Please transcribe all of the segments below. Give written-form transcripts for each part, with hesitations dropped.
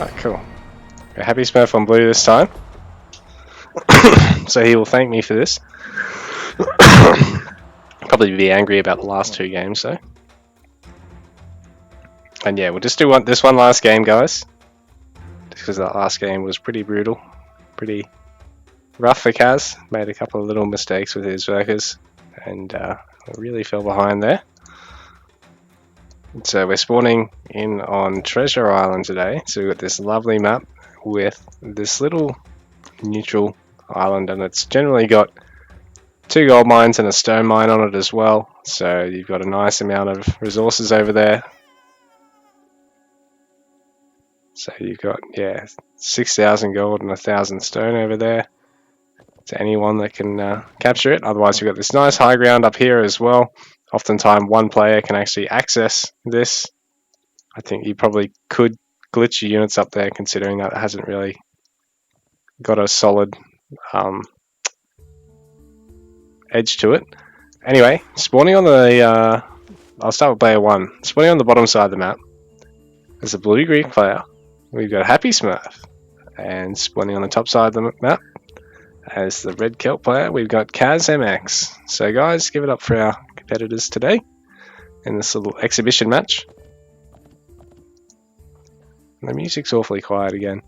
Oh, cool. A HappySmurf on blue this time. So he will thank me for this. Probably be angry about the last two games though. And yeah, we'll just do this one last game, guys. Just because that last game was pretty brutal. Pretty rough for Kaz. Made a couple of little mistakes with his workers. And really fell behind there. So we're spawning in on Treasure Island today. So we've got this lovely map with this little neutral island, and it's generally got 2 gold mines and a stone mine on it as well. So you've got a nice amount of resources over there. So you've got, yeah, 6,000 gold and 1,000 stone over there to anyone that can capture it. Otherwise, you've got this nice high ground up here as well. Oftentimes, one player can actually access this. I think you probably could glitch your units up there, considering that it hasn't really got a solid edge to it. Anyway, spawning on the... I'll start with player 1. Spawning on the bottom side of the map, there's a blue Greek player. We've got HappySmurf. And spawning on the top side of the map, as the red kelp player, we've got KazMx. So guys, give it up for our competitors today in this little exhibition match. The music's awfully quiet again.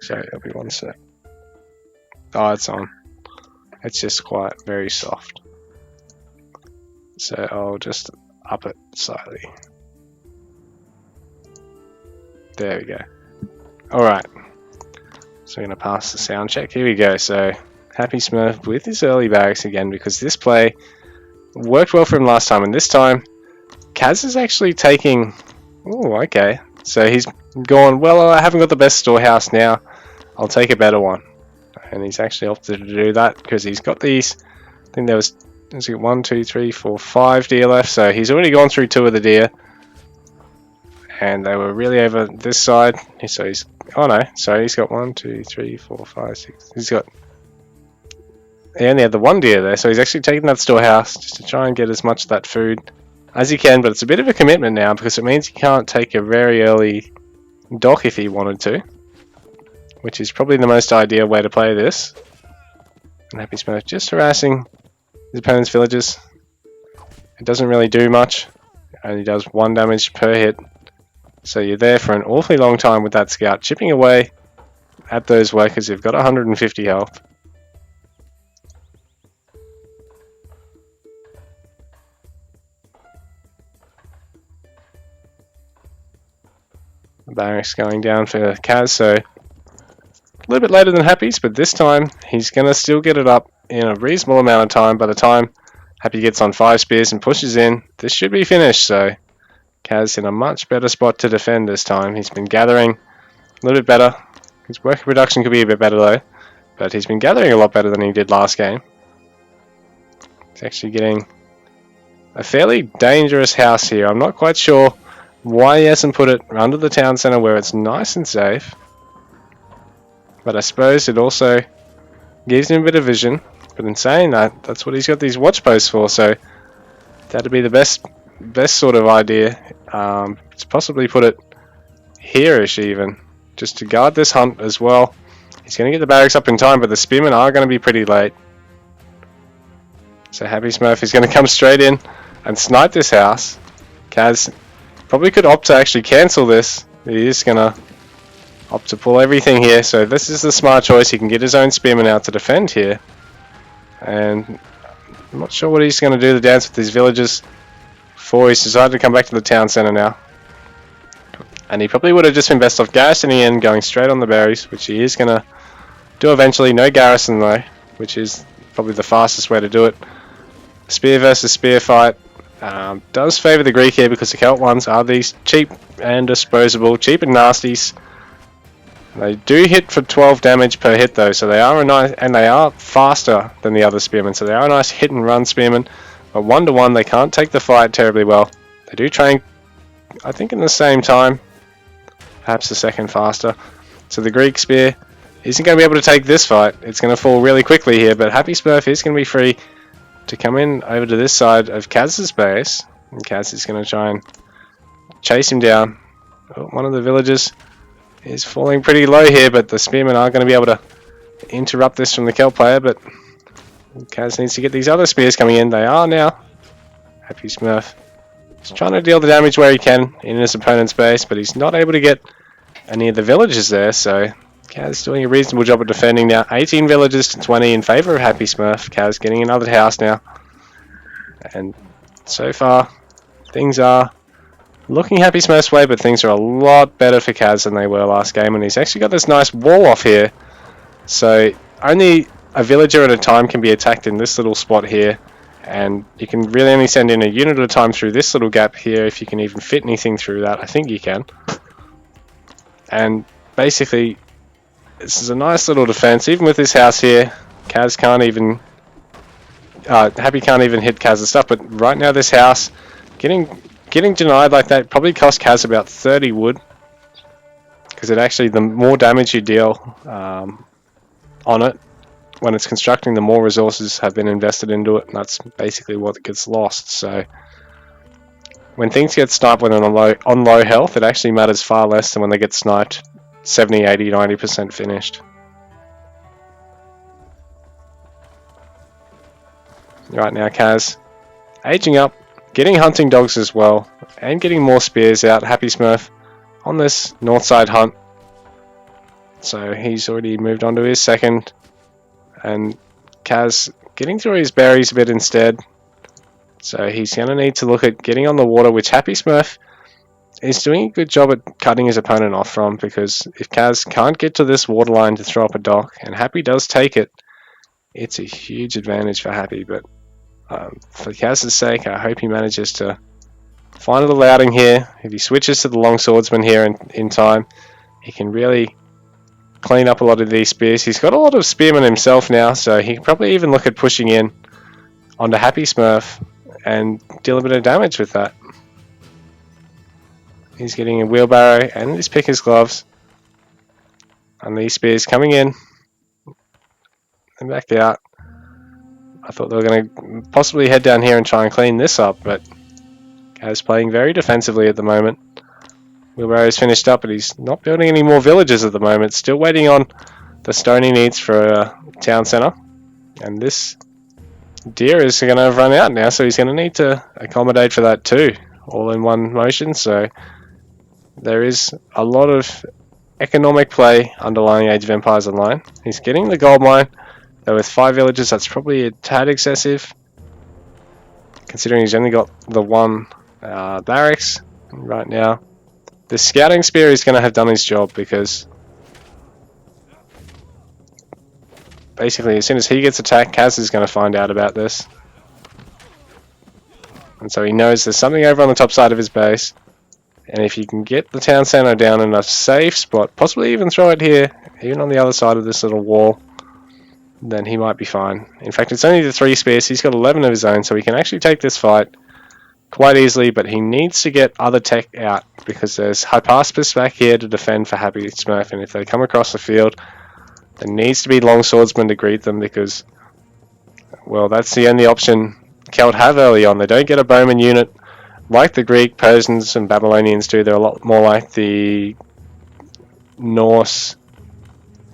Sorry, it'll be one sec. Oh, it's on. It's just quiet, very soft. So I'll just up it slightly. There we go. Alright. So we're going to pass the sound check. Here we go. So HappySmurf with his early barracks again, because this play worked well for him last time, and this time Kaz is actually taking... Oh, okay. So he's gone, well, I haven't got the best storehouse now. I'll take a better one. And he's actually opted to do that because he's got these... I think there was 1, 2, 3, 4, 5 deer left. So he's already gone through 2 of the deer. And they were really over this side. So he's... Oh no, sorry, he's got 1, 2, 3, 4, 5, 6. He's got... He only had the 1 deer there. So he's actually taking that storehouse just to try and get as much of that food as he can, but it's a bit of a commitment now because it means he can't take a very early dock if he wanted to, which is probably the most ideal way to play this. And HappySmurf just harassing his opponent's villagers. It doesn't really do much, only does 1 damage per hit. So you're there for an awfully long time with that scout, chipping away at those workers who've got 150 health. Barracks going down for Kaz, so a little bit later than Happy's, but this time he's going to still get it up in a reasonable amount of time. By the time Happy gets on 5 spears and pushes in, this should be finished, so Kaz in a much better spot to defend this time. He's been gathering a little bit better. His worker production could be a bit better though, but he's been gathering a lot better than he did last game. He's actually getting a fairly dangerous house here. I'm not quite sure why he hasn't put it under the town centre where it's nice and safe. But I suppose it also gives him a bit of vision. But in saying that, that's what he's got these watch posts for. So that'd be the best sort of idea. To possibly put it here-ish even. Just to guard this hunt as well. He's going to get the barracks up in time, but the spearmen are going to be pretty late. So HappySmurf is going to come straight in and snipe this house. Kaz probably could opt to actually cancel this. He is going to opt to pull everything here. So this is the smart choice. He can get his own spearmen out to defend here. And I'm not sure what he's going to do to dance with his villagers before he's decided to come back to the town centre now. And he probably would have just been best off garrisoning in, going straight on the berries, which he is going to do eventually. No garrison though, which is probably the fastest way to do it. Spear versus spear fight. Does favour the Greek here because the Celt ones are these cheap and disposable, cheap and nasties. They do hit for 12 damage per hit though, so they are a nice, and they are faster than the other spearmen, so they are a nice hit and run spearmen. But 1-to-1 they can't take the fight terribly well. They do train, I think, in the same time, perhaps a second faster. So the Greek spear isn't going to be able to take this fight. It's going to fall really quickly here, but HappySmurf is going to be free to come in over to this side of Kaz's base, and Kaz is going to try and chase him down. Oh, one of the villagers is falling pretty low here, but the spearmen are going to be able to interrupt this from the Celt player, but Kaz needs to get these other spears coming in. They are now. HappySmurf is trying to deal the damage where he can in his opponent's base, but he's not able to get any of the villagers there, so Kaz doing a reasonable job of defending now. 18 villagers to 20 in favour of HappySmurf. Kaz getting another house now. And so far, things are looking HappySmurf's way, but things are a lot better for Kaz than they were last game, and he's actually got this nice wall off here. So only a villager at a time can be attacked in this little spot here, and you can really only send in a unit at a time through this little gap here, if you can even fit anything through that. I think you can. And basically, this is a nice little defense. Even with this house here, Kaz can't even... Happy can't even hit Kaz's stuff, but right now this house, getting denied like that probably cost Kaz about 30 wood, because it actually, the more damage you deal on it when it's constructing, the more resources have been invested into it, and that's basically what gets lost. So when things get sniped when on low health, it actually matters far less than when they get sniped 70, 80, 90% finished. Right now Kaz aging up, getting hunting dogs as well, and getting more spears out. HappySmurf on this north side hunt. So he's already moved on to his second, and Kaz getting through his berries a bit instead. So he's going to need to look at getting on the water, which HappySmurf is doing a good job at cutting his opponent off from, because if Kaz can't get to this water line to throw up a dock, and Happy does take it, it's a huge advantage for Happy. But for Kaz's sake, I hope he manages to find a little outing here. If he switches to the long swordsman here in time, he can really clean up a lot of these spears. He's got a lot of spearmen himself now, so he can probably even look at pushing in onto HappySmurf and deal a bit of damage with that. He's getting a wheelbarrow and his picker's gloves, and these spears coming in and back out. I thought they were going to possibly head down here and try and clean this up, but Kaz playing very defensively at the moment. Wheelbarrow's finished up, but he's not building any more villages at the moment. Still waiting on the stone he needs for a town centre. And this deer is going to run out now, so he's going to need to accommodate for that too, all in one motion. So there is a lot of economic play underlying Age of Empires Online. He's getting the gold mine, though with 5 villages that's probably a tad excessive, considering he's only got the one barracks right now. The scouting spear is going to have done his job, because basically as soon as he gets attacked, Kaz is going to find out about this. And so he knows there's something over on the top side of his base, and if you can get the town centre down in a safe spot, possibly even throw it here, even on the other side of this little wall, then he might be fine. In fact, it's only the 3 spears. He's got 11 of his own, so he can actually take this fight quite easily, but he needs to get other tech out, because there's Hypaspis back here to defend for HappySmurf, and if they come across the field, there needs to be long swordsmen to greet them, because, well, that's the only option Celt have early on. They don't get a bowman unit like the Greek, Persians and Babylonians do. They're a lot more like the Norse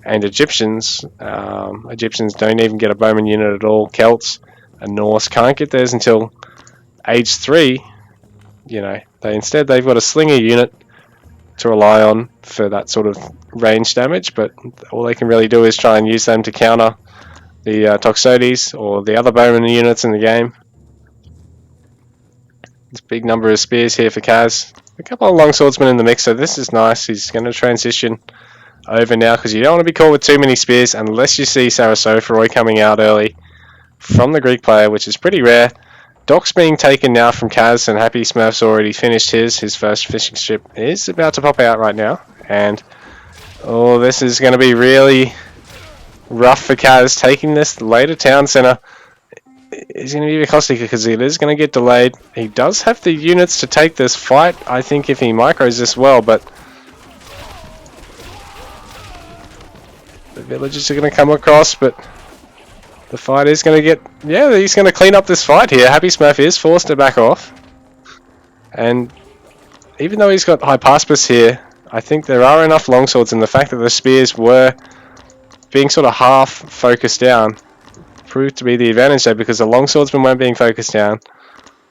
and Egyptians. Egyptians don't even get a bowman unit at all. Celts and Norse can't get theirs until age 3. You know, they've got a slinger unit to rely on for that sort of range damage, but all they can really do is try and use them to counter the Toxotes or the other bowman units in the game. This big number of spears here for Kaz. A couple of long swordsmen in the mix, so this is nice. He's going to transition over now, because you don't want to be caught with too many spears unless you see Sarasophroi coming out early from the Greek player, which is pretty rare. Dock's being taken now from Kaz, and HappySmurf's already finished his first fishing ship is about to pop out right now, and oh, this is going to be really rough for Kaz. Taking this later town centre is going to be caustic, because it is going to get delayed. He does have the units to take this fight, I think, if he micros this well, but the villagers are going to come across, but the fight is going to get... Yeah, he's going to clean up this fight here. HappySmurf is forced to back off, and even though he's got Hypaspis here, I think there are enough longswords, and the fact that the spears were being sort of half focused down proved to be the advantage there, because the longswordsmen weren't being focused down.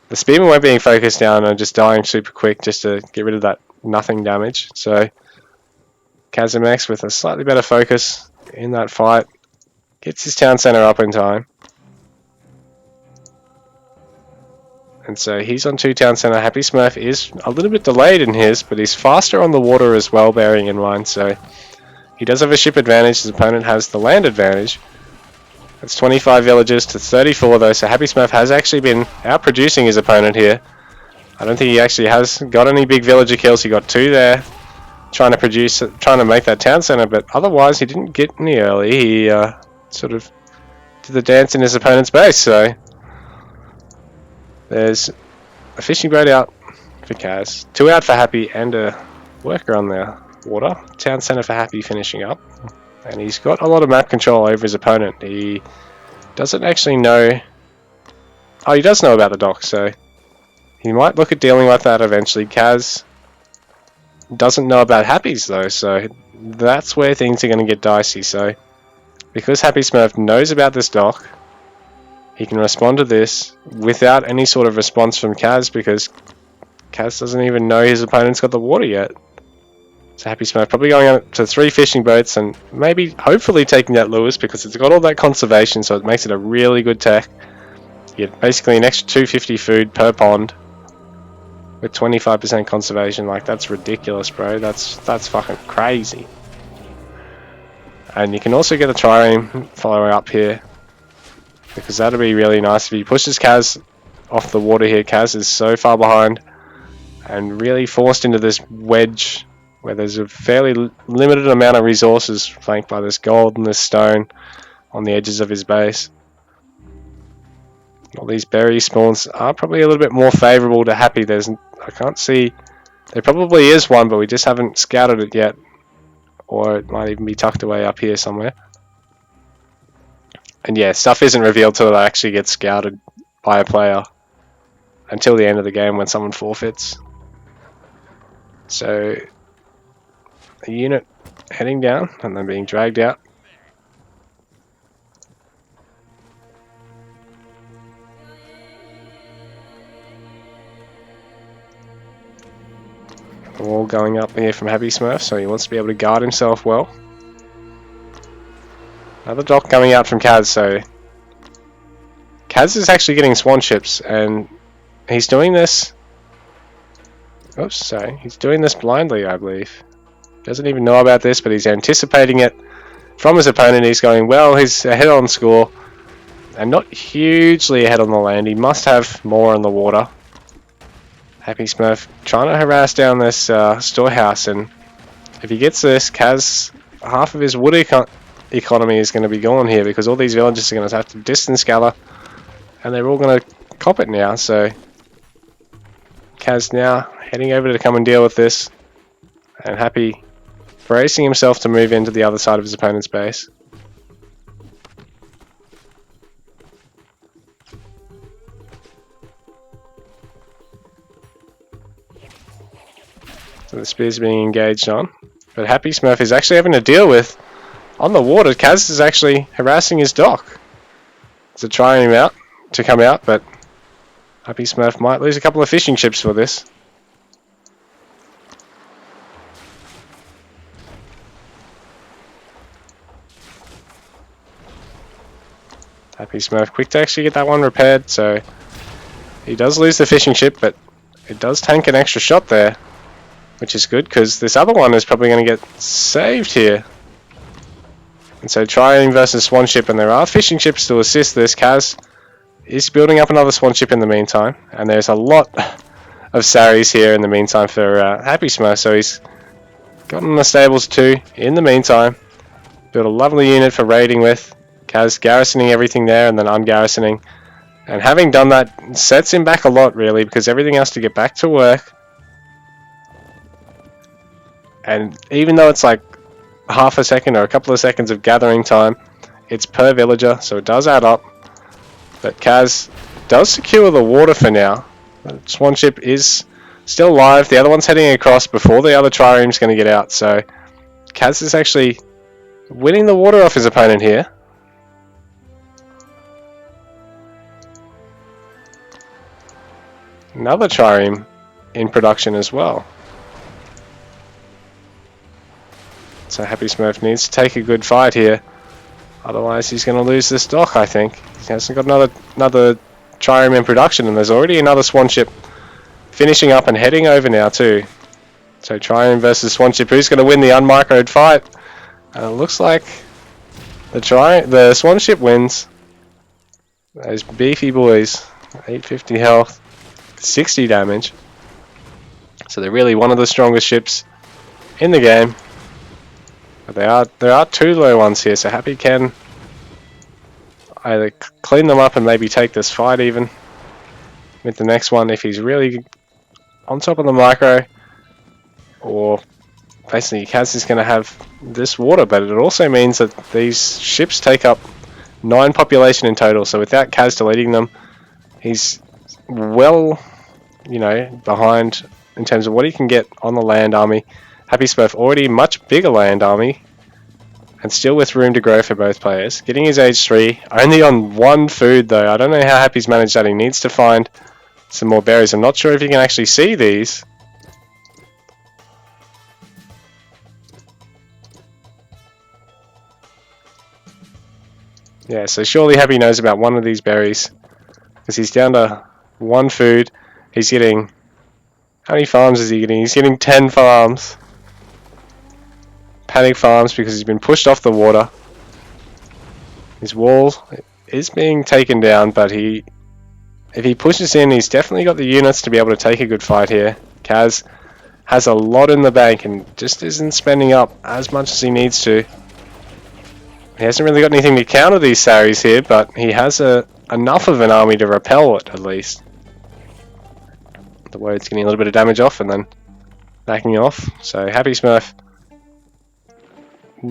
The spearmen weren't being focused down and just dying super quick just to get rid of that nothing damage. So KazMx with a slightly better focus in that fight gets his town center up in time. And so he's on 2 town center. HappySmurf is a little bit delayed in his, but he's faster on the water as well, bearing in mind. So he does have a ship advantage. His opponent has the land advantage. It's 25 villages to 34 though, so HappySmurf has actually been outproducing his opponent here. I don't think he actually has got any big villager kills. He got 2 there, trying to make that town center, but otherwise he didn't get any early. He sort of did the dance in his opponent's base. So there's a fishing boat out for Kaz, 2 out for Happy, and a worker on the water. Town center for Happy finishing up. And he's got a lot of map control over his opponent. He doesn't actually know... Oh, he does know about the dock, so he might look at dealing with that eventually. Kaz doesn't know about Happy's though, so that's where things are going to get dicey. So because HappySmurf knows about this dock, he can respond to this without any sort of response from Kaz, because Kaz doesn't even know his opponent's got the water yet. So HappySmurf probably going up to 3 fishing boats and maybe hopefully taking that Lewis, because it's got all that conservation, so it makes it a really good tech. You get basically an extra 250 food per pond with 25% conservation. Like, that's ridiculous, bro. That's fucking crazy. And you can also get a trireme follower up here, because that'll be really nice if he pushes Kaz off the water here. Kaz is so far behind and really forced into this wedge where there's a fairly limited amount of resources, flanked by this gold and this stone on the edges of his base. All these berry spawns are probably a little bit more favourable to Happy. I can't see... There probably is one, but we just haven't scouted it yet. Or it might even be tucked away up here somewhere. And yeah, stuff isn't revealed till it actually gets scouted by a player until the end of the game when someone forfeits. So a unit heading down and then being dragged out. All going up here from HappySmurf, so he wants to be able to guard himself well. Another dock coming out from Kaz, so Kaz is actually getting swan ships, and he's doing this... Oops, sorry. He's doing this blindly, I believe. Doesn't even know about this, but he's anticipating it from his opponent. He's going, well, he's ahead on score, and not hugely ahead on the land. He must have more on the water. HappySmurf trying to harass down this storehouse, and if he gets this, Kaz, half of his wood economy is going to be gone here, because all these villagers are going to have to distance gather, and they're all going to cop it now. So Kaz now heading over to come and deal with this, and Happy bracing himself to move into the other side of his opponent's base. So the spear's being engaged on, but HappySmurf is actually having to deal with, on the water, Kaz is actually harassing his dock. So trying him out to come out, but HappySmurf might lose a couple of fishing ships for this. HappySmurf quick to actually get that one repaired, so he does lose the fishing ship, but it does tank an extra shot there, which is good, because this other one is probably going to get saved here. And so trireme versus swan ship, and there are fishing ships to assist this. Kaz is building up another swan ship in the meantime, and there's a lot of saris here in the meantime for HappySmurf, so he's gotten the stables too in the meantime. Built a lovely unit for raiding with. Kaz garrisoning everything there and then ungarrisoning, and having done that sets him back a lot really, because everything has to get back to work. And even though it's like half a second or a couple of seconds of gathering time, it's per villager, so it does add up. But Kaz does secure the water for now. The swan ship is still alive. The other one's heading across before the other trireme's going to get out. So Kaz is actually winning the water off his opponent here. Another trireme in production as well. So HappySmurf needs to take a good fight here. Otherwise he's going to lose this dock, I think. He hasn't got another trireme in production, and there's already another swan ship finishing up and heading over now too. So trireme versus swan ship. Who's going to win the unmicroed fight? And it looks like the swan ship wins. Those beefy boys. 850 health. 60 damage. So they're really one of the strongest ships in the game. But there are two low ones here, so Happy can either clean them up and maybe take this fight even with the next one if he's really on top of the micro, or basically Kaz is going to have this water. But it also means that these ships take up 9 population in total, so without Kaz deleting them, he's well, you know, behind in terms of what he can get on the land army. HappySmurf already much bigger land army, and still with room to grow for both players. Getting his age 3, only on 1 food though. I don't know how Happy's managed that. He needs to find some more berries. I'm not sure if you can actually see these. Yeah, so surely Happy knows about one of these berries, because he's down to 1 food. He's getting... How many farms is he getting? He's getting 10 farms. Panic farms because he's been pushed off the water. His wall is being taken down, but if he pushes in, he's definitely got the units to be able to take a good fight here. Kaz has a lot in the bank and just isn't spending up as much as he needs to. He hasn't really got anything to counter these Saris here, but he has enough of an army to repel it, at least. The word's getting a little bit of damage off and then backing off. So HappySmurf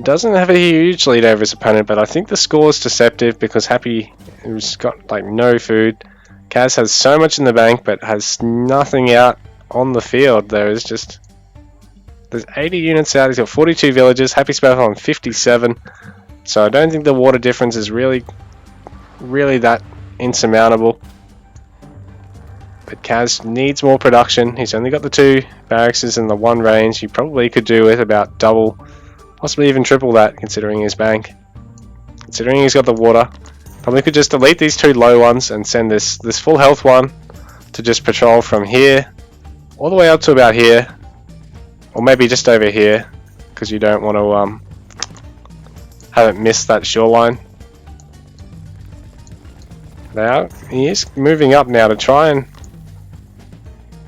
doesn't have a huge lead over his opponent, but I think the score is deceptive because Happy has got like no food. Kaz has so much in the bank but has nothing out on the field. There's 80 units out. He's got 42 villages. HappySmurf on 57. So I don't think the water difference is really that insurmountable. But Kaz needs more production. He's only got the 2 barracks and the 1 range. He probably could do with about double, possibly even triple that, considering his bank. Considering he's got the water. Probably could just delete these 2 low ones and send this full health one to just patrol from here all the way up to about here. Or maybe just over here, because you don't want to have it miss that shoreline. Now, he is moving up now to try and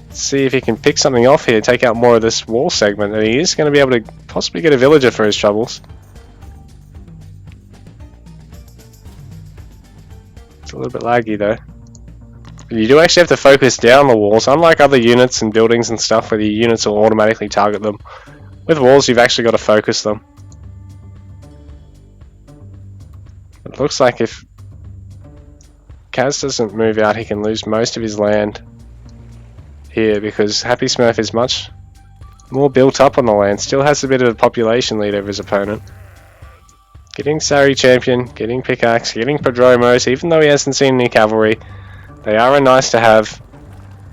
see if he can pick something off here, take out more of this wall segment, and he is going to be able to possibly get a villager for his troubles. It's a little bit laggy though. But you do actually have to focus down the walls, unlike other units and buildings and stuff where the units will automatically target them. With walls you've actually got to focus them. It looks like if Kaz doesn't move out, he can lose most of his land here because HappySmurf is much more built up on the land, still has a bit of a population lead over his opponent. Getting Sari Champion, getting Pickaxe, getting Prodromos, even though he hasn't seen any cavalry, they are a nice to have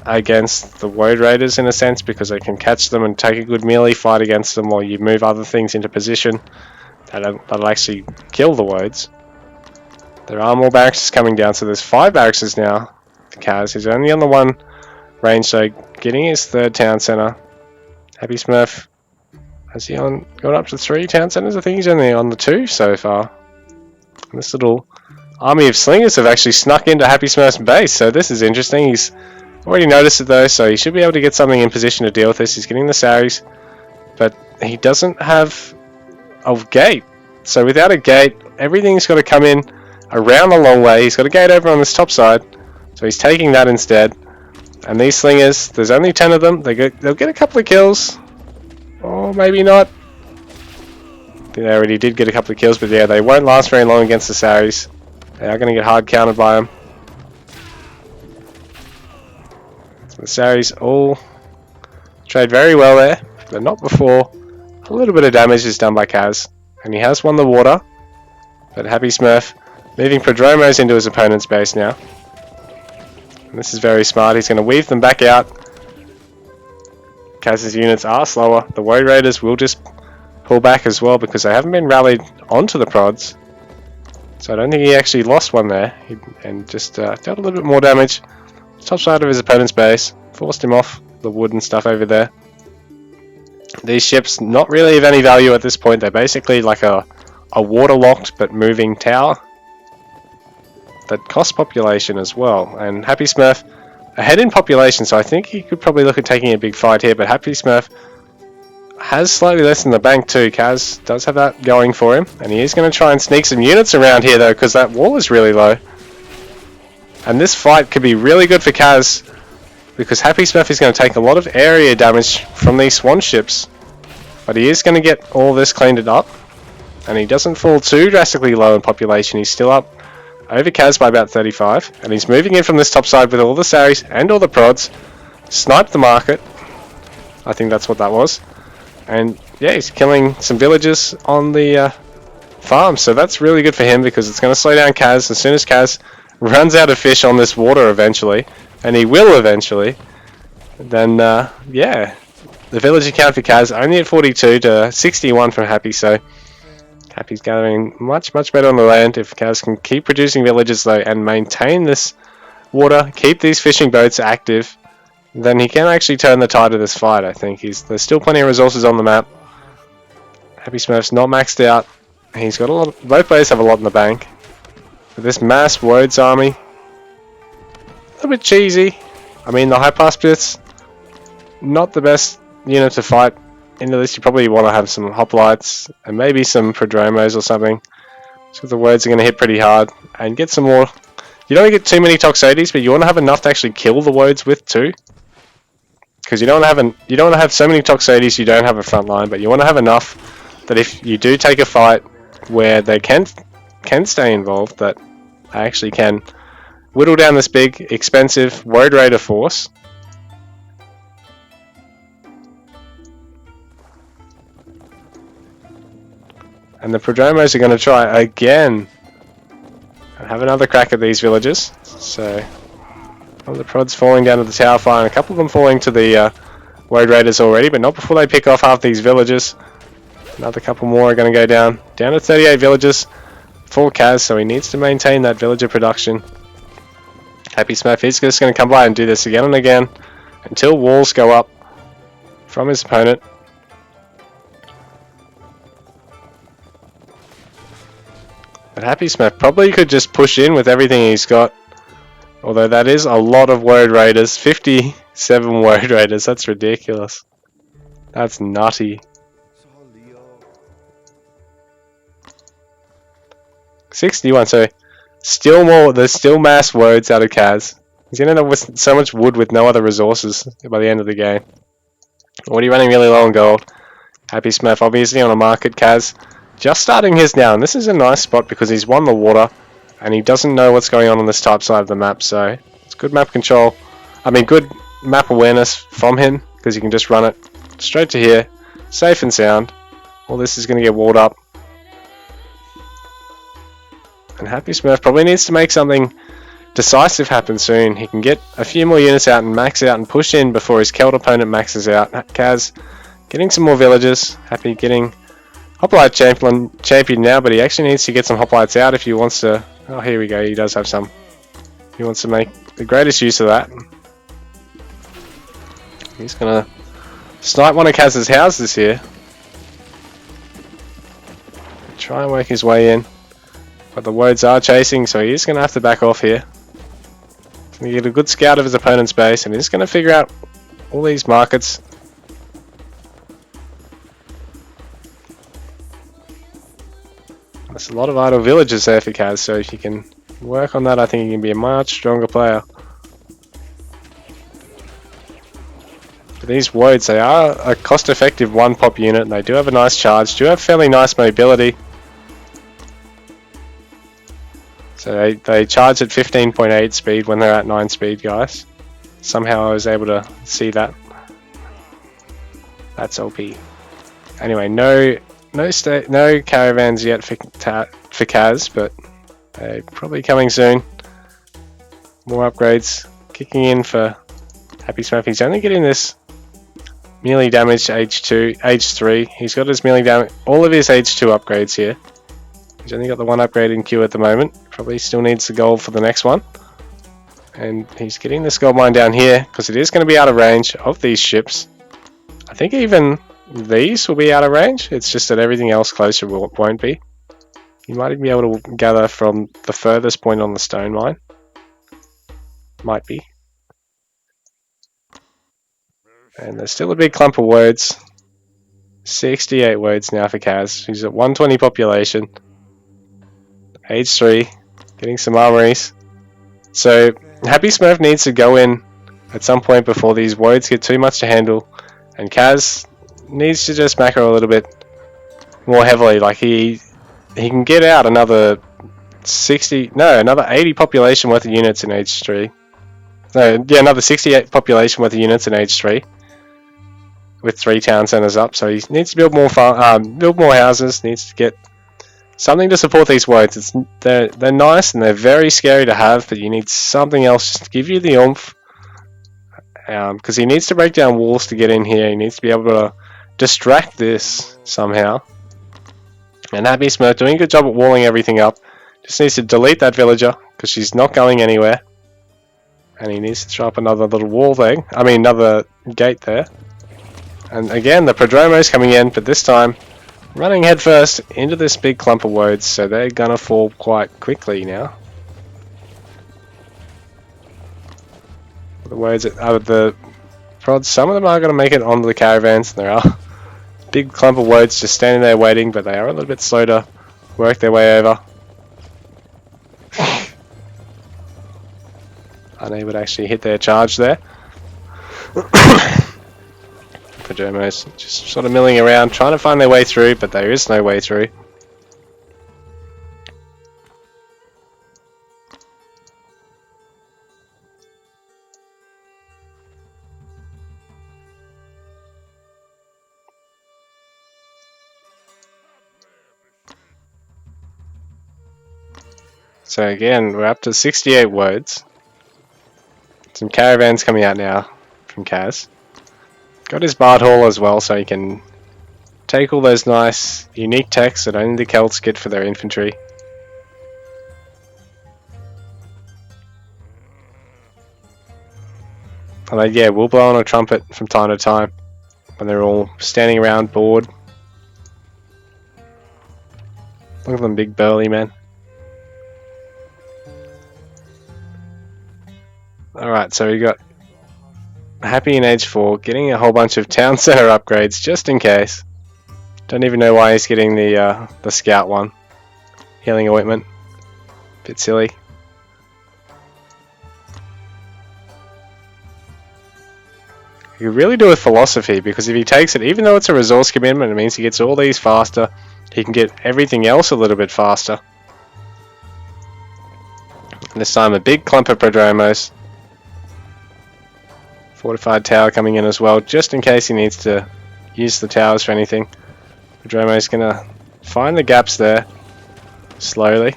against the Woad Raiders in a sense, because they can catch them and take a good melee fight against them while you move other things into position that'll actually kill the Woads. There are more barracks coming down, so there's 5 barracks now for Kaz. He's only on the 1 range, so getting his 3rd town centre. HappySmurf, has he gone up to 3 town centres? I think he's only on the 2 so far. And this little army of slingers have actually snuck into HappySmurf's base, so this is interesting. He's already noticed it though, so he should be able to get something in position to deal with this. He's getting the Saris, but he doesn't have a gate. So without a gate, everything's got to come in around the long way. He's got a gate over on this top side, so he's taking that instead. And these slingers, there's only 10 of them. They'll get a couple of kills, or maybe not. They already did get a couple of kills, but yeah, they won't last very long against the Saris. They are going to get hard countered by them. So the Saris all Trade very well there, but not before a little bit of damage is done by Kaz. And he has won the water, but HappySmurf moving Prodromos into his opponent's base now. And this is very smart. He's going to weave them back out. Kaz's units are slower. The Woad Raiders will just pull back as well because they haven't been rallied onto the prods. So I don't think he actually lost one there, and just dealt a little bit more damage. Top side of his opponent's base, forced him off the wood and stuff over there. These ships not really of any value at this point. They're basically like a waterlocked but moving tower that costs population as well. And HappySmurf ahead in population, so I think he could probably look at taking a big fight here, but HappySmurf has slightly less in the bank too. Kaz does have that going for him, and he is going to try and sneak some units around here though, because that wall is really low. And this fight could be really good for Kaz, because HappySmurf is going to take a lot of area damage from these swan ships, but he is going to get all this cleaned up, and he doesn't fall too drastically low in population. He's still up over Kaz by about 35, and he's moving in from this top side with all the saris and all the prods. Snipe the market, I think that's what that was. And yeah, he's killing some villagers on the farm, so that's really good for him because it's going to slow down Kaz. As soon as Kaz runs out of fish on this water eventually, and he will eventually, then yeah, the villager count for Kaz only at 42 to 61 from Happy, so Happy's gathering much better on the land. If Kaz can keep producing villagers though and maintain this water, keep these fishing boats active, then he can actually turn the tide of this fight. I think there's still plenty of resources on the map. HappySmurf's not maxed out. He's got a lot. Both players have a lot in the bank. But this mass Woads army, a little bit cheesy. I mean, the high pass bits, not the best unit to fight into this. You probably want to have some hoplites and maybe some Prodromos or something, so the Woads are going to hit pretty hard and get some more. You don't get too many Toxotes, but you want to have enough to actually kill the Woads with too. Because you don't want to have so many Toxotes you don't have a front line, but you want to have enough that if you do take a fight where they can stay involved, that they actually can whittle down this big, expensive Woad Raider force. And the Prodromos are going to try again and have another crack at these villagers. So all the prods falling down to the tower fire, and a couple of them falling to the Woad Raiders already, but not before they pick off half these villagers. Another couple more are going to go down to 38 villagers for Kaz, so he needs to maintain that villager production. HappySmurf is just going to come by and do this again and again until walls go up from his opponent. But HappySmurf probably could just push in with everything he's got. Although that is a lot of Woad Raiders. 57 Woad Raiders. That's ridiculous. That's nutty. 61. So still more. There's still mass Woads out of Kaz. He's going to end up with so much wood with no other resources by the end of the game. What are you running really low on gold? HappySmurf obviously on a market. Kaz just starting his now. And this is a nice spot because he's won the water. And he doesn't know what's going on this top side of the map, so it's good map control. I mean, good map awareness from him, because he can just run it straight to here, safe and sound. All this is going to get walled up. And HappySmurf probably needs to make something decisive happen soon. He can get a few more units out and max out and push in before his Celt opponent maxes out. Kaz getting some more villagers. Happy getting Hoplite champion now, but he actually needs to get some Hoplites out if he wants to. Oh, here we go, he does have some. He wants to make the greatest use of that. He's going to snipe one of Kaz's houses here. Try and work his way in. But the Woads are chasing, so he is going to have to back off here. He's going to get a good scout of his opponent's base, and he's going to figure out all these markets. There's a lot of idle villages there for Kaz, so if you can work on that, I think he can be a much stronger player. But these Woads, they are a cost-effective one-pop unit, and they do have a nice charge, do have fairly nice mobility. So they charge at 15.8 speed when they're at 9 speed, guys. Somehow I was able to see that. That's OP. Anyway, no caravans yet for Kaz, but probably coming soon. More upgrades kicking in for HappySmurf. He's only getting this melee damage to age 3. He's got his melee damage, all of his age 2 upgrades here. He's only got the one upgrade in queue at the moment. Probably still needs the gold for the next one. And he's getting this gold mine down here because it is going to be out of range of these ships. I think even these will be out of range. It's just that everything else closer won't be. You might even be able to gather from the furthest point on the stone mine. Might be. And there's still a big clump of words. 68 words now for Kaz. He's at 120 population. Age 3. Getting some armories. So HappySmurf needs to go in at some point before these words get too much to handle. And Kaz needs to just macro a little bit more heavily. Like he can get out another another 80 population worth of units in age 3. No, yeah, another 68 population worth of units in age 3. With 3 town centers up, so he needs to build more houses. Needs to get something to support these words. They're nice and they're very scary to have, but you need something else just to give you the oomph. Because he needs to break down walls to get in here. He needs to be able to distract this somehow. And HappySmurf doing a good job at walling everything up. Just needs to delete that villager because she's not going anywhere. And he needs to throw up another little wall thing. I mean, another gate there. And again, the Prodromos coming in, but this time running headfirst into this big clump of woads, so they're gonna fall quite quickly now. The woads, the prods, some of them are gonna make it onto the caravans. There are big clump of woads just standing there waiting, but they are a little bit slow to work their way over. Unable to actually hit their charge there. Prodromos just sort of milling around, trying to find their way through, but there is no way through. So again, we're up to 68 words. Some caravans coming out now from Kaz. Got his Bard Hall as well, so he can take all those nice, unique techs that only the Celts get for their infantry. And yeah, we'll blow on a trumpet from time to time when they're all standing around bored. Look at them big burly men. Alright, so we got Happy in age 4, getting a whole bunch of town center upgrades just in case. Don't even know why he's getting the scout one. Healing ointment. Bit silly. You could really do with philosophy, because if he takes it, even though it's a resource commitment, it means he gets all these faster. He can get everything else a little bit faster. And this time a big clump of Prodromos. Fortified tower coming in as well, just in case he needs to use the towers for anything. Prodromos gonna find the gaps there, slowly.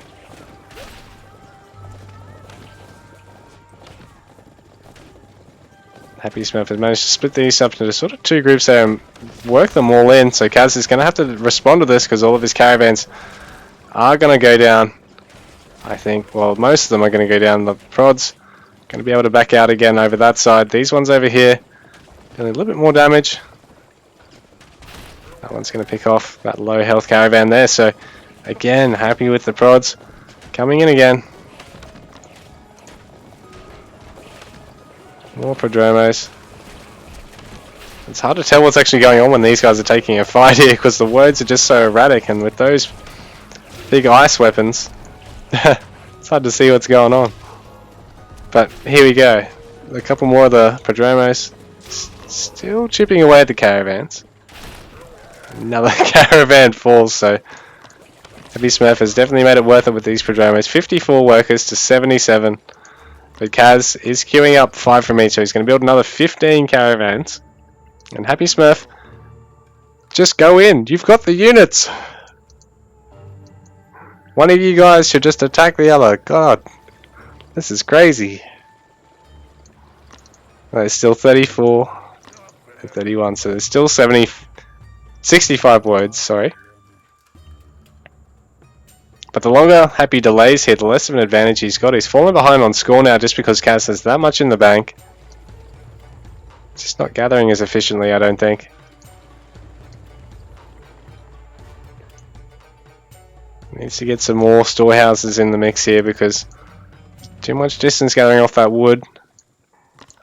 HappySmurf has managed to split these up into sort of 2 groups there and work them all in, so Kaz is gonna have to respond to this because all of his caravans are gonna go down. I think, well, most of them are gonna go down. The prods going to be able to back out again over that side. These ones over here doing a little bit more damage. That one's going to pick off that low health caravan there. So again, happy with the prods coming in again. More Prodromos. It's hard to tell what's actually going on when these guys are taking a fight here because the words are just so erratic, and with those big ice weapons it's hard to see what's going on. But here we go. A couple more of the Prodromos still chipping away at the caravans. Another caravan falls, so HappySmurf has definitely made it worth it with these Prodromos. 54 workers to 77. But Kaz is queuing up 5 from each, so he's going to build another 15 caravans. And HappySmurf Just go in. You've got the units. One of you guys should just attack the other. God, this is crazy. There's still 34 and 31, so there's still 65 words, sorry. But the longer Happy delays here, the less of an advantage he's got. He's fallen behind on score now just because Kaz has that much in the bank. Just not gathering as efficiently, I don't think. Needs to get some more storehouses in the mix here because too much distance gathering off that wood.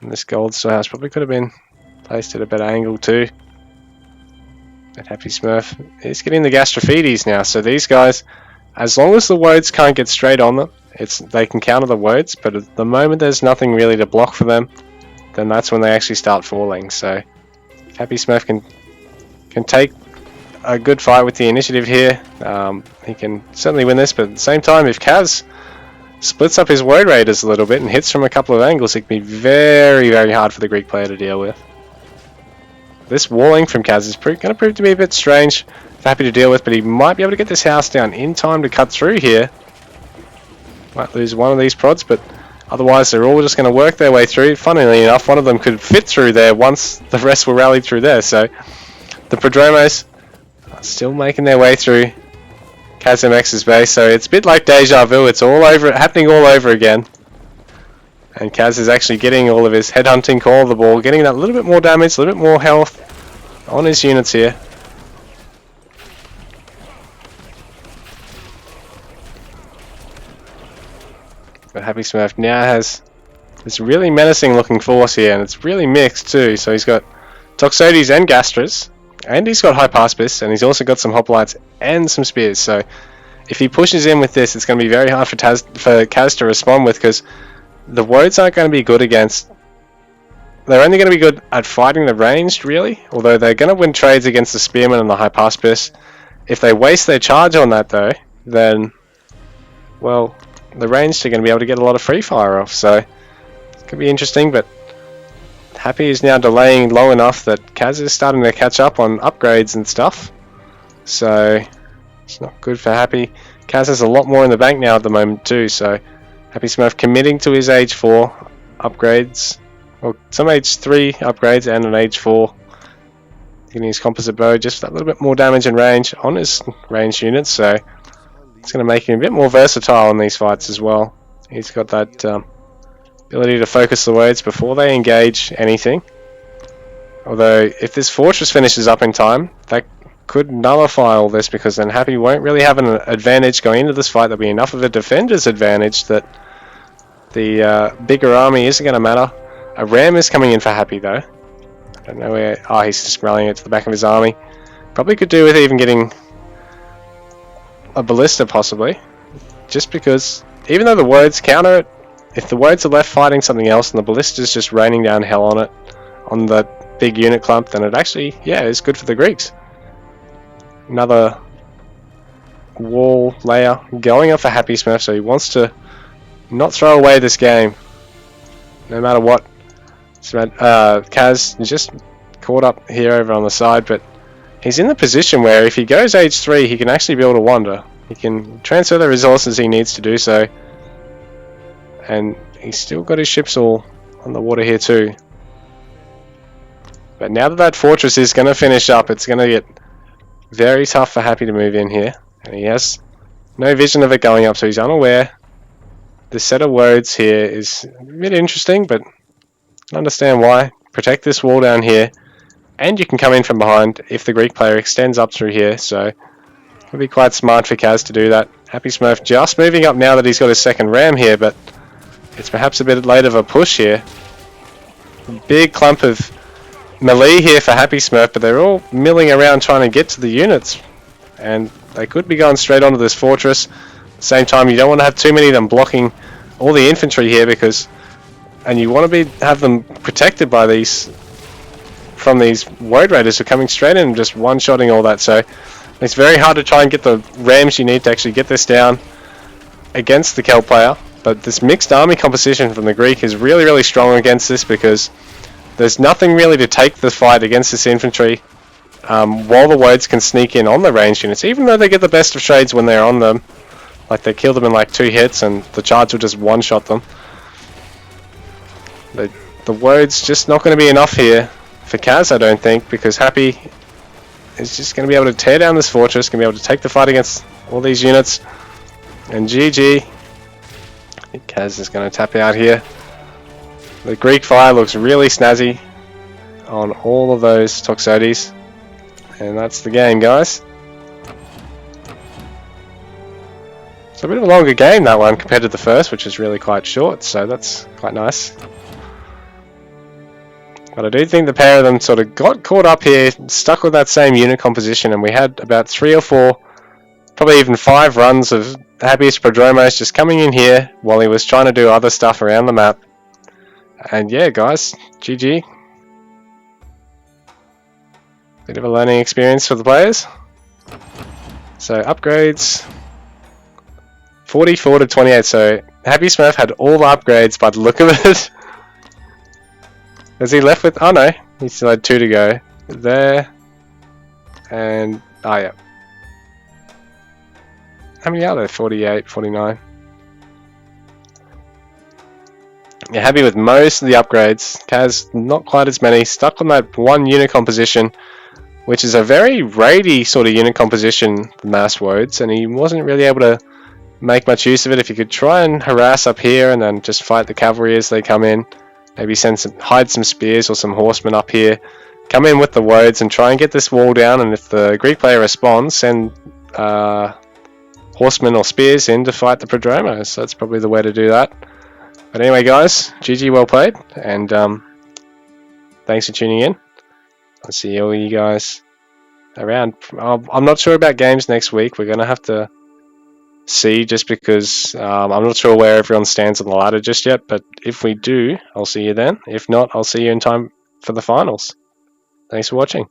And this gold storehouse probably could have been placed at a better angle too. But HappySmurf is getting the Gastrophetes now, so these guys, as long as the woads can't get straight on them, they can counter the woads, but at the moment there's nothing really to block for them, then that's when they actually start falling. So HappySmurf can take a good fight with the initiative here. He can certainly win this, but at the same time, if Kaz splits up his woad raiders a little bit and hits from a couple of angles, it can be very, very hard for the Greek player to deal with. This walling from Kaz is going to prove to be a bit strange. Happy to deal with, but he might be able to get this house down in time to cut through here. Might lose one of these prods, but otherwise they're all just going to work their way through. Funnily enough, one of them could fit through there once the rest were rallied through there. So the Prodromos are still making their way through KazMx's base. So it's a bit like deja vu. It's all over, happening all over again. And Kaz is actually getting all of his headhunting call of the ball, getting that little bit more damage, a little bit more health on his units here. But HappySmurf now has this really menacing looking force here, and it's really mixed too. So he's got Toxotes and Gastras, and he's got Hypaspis, and he's also got some Hoplites and some Spears. So if he pushes in with this, it's going to be very hard for Kaz to respond with, because the woads aren't going to be good against... They're only going to be good at fighting the ranged, really, although they're going to win trades against the Spearman and the Hypaspis. If they waste their charge on that though, then, well, the ranged are going to be able to get a lot of free fire off, so it could be interesting. But Happy is now delaying long enough that Kaz is starting to catch up on upgrades and stuff, so it's not good for Happy. Kaz has a lot more in the bank now at the moment too, so HappySmurf committing to his age 4 upgrades, or some age 3 upgrades and an age 4, getting his composite bow just that little bit more damage and range on his ranged units, so it's going to make him a bit more versatile in these fights as well. He's got that ability to focus the woads before they engage anything. Although if this fortress finishes up in time, that could nullify all this, because then Happy won't really have an advantage going into this fight. There'll be enough of a defender's advantage that the bigger army isn't going to matter. A ram is coming in for Happy though. I don't know where... Oh, he's just rallying it to the back of his army. Probably could do with even getting a ballista possibly, just because even though the woads counter it, if the woads are left fighting something else and the ballista is just raining down hell on it, on the big unit clump, then it actually, yeah, is good for the Greeks. Another wall layer going up for HappySmurf, so he wants to not throw away this game no matter what. Kaz is just caught up here over on the side, but he's in the position where if he goes age 3, he can actually build a wonder. He can transfer the resources he needs to do so, and he's still got his ships all on the water here too. But now that that fortress is going to finish up, it's going to get very tough for Happy to move in here, and he has no vision of it going up, so he's unaware. The set of woads here is a bit interesting, but I understand why. Protect this wall down here, and you can come in from behind if the Greek player extends up through here, so it would be quite smart for Kaz to do that. HappySmurf just moving up now that he's got his second ram here, but it's perhaps a bit late of a push here. Big clump of melee here for HappySmurf, but they're all milling around trying to get to the units, and they could be going straight onto this fortress. At the same time, you don't want to have too many of them blocking all the infantry here, and you want to have them protected by these woad raiders who are coming straight in and just one-shotting all that. So it's very hard to try and get the rams you need to actually get this down against the Celt player. But this mixed army composition from the Greek is really, really strong against this, because there's nothing really to take the fight against this infantry. while the Woads can sneak in on the ranged units, even though they get the best of trades when they're on them. Like, they kill them in like 2 hits and the charge will just one-shot them. The Woads just not going to be enough here for Kaz, I don't think, because Happy is just going to be able to tear down this fortress, going to be able to take the fight against all these units. And GG. I think Kaz is going to tap out here. The Greek Fire looks really snazzy on all of those Toxotes. And that's the game, guys. It's a bit of a longer game, that one, compared to the first, which is really quite short, so that's quite nice. But I do think the pair of them sort of got caught up here, stuck with that same unit composition, and we had about 3 or 4, probably even 5 runs of Happiest Prodromos just coming in here while he was trying to do other stuff around the map. And yeah, guys, GG. Bit of a learning experience for the players. So upgrades, 44 to 28. So HappySmurf had all the upgrades by the look of it. Was he left with? Oh no, he still had 2 to go. There. And, oh yeah. How many are there? 48, 49. Yeah, happy with most of the upgrades. Kaz, not quite as many. Stuck on that 1 unit composition, which is a very raidy sort of unit composition, the Mass Woads, and he wasn't really able to make much use of it. If you could try and harass up here and then just fight the cavalry as they come in, maybe hide some spears or some horsemen up here, come in with the Woads and try and get this wall down, and if the Greek player responds, send horsemen or spears in to fight the Prodromos. So that's probably the way to do that. But anyway, guys, GG, well played, and thanks for tuning in. I'll see all you guys around. I'm not sure about games next week. We're going to have to see, just because I'm not sure where everyone stands on the ladder just yet, but if we do, I'll see you then. If not, I'll see you in time for the finals. Thanks for watching.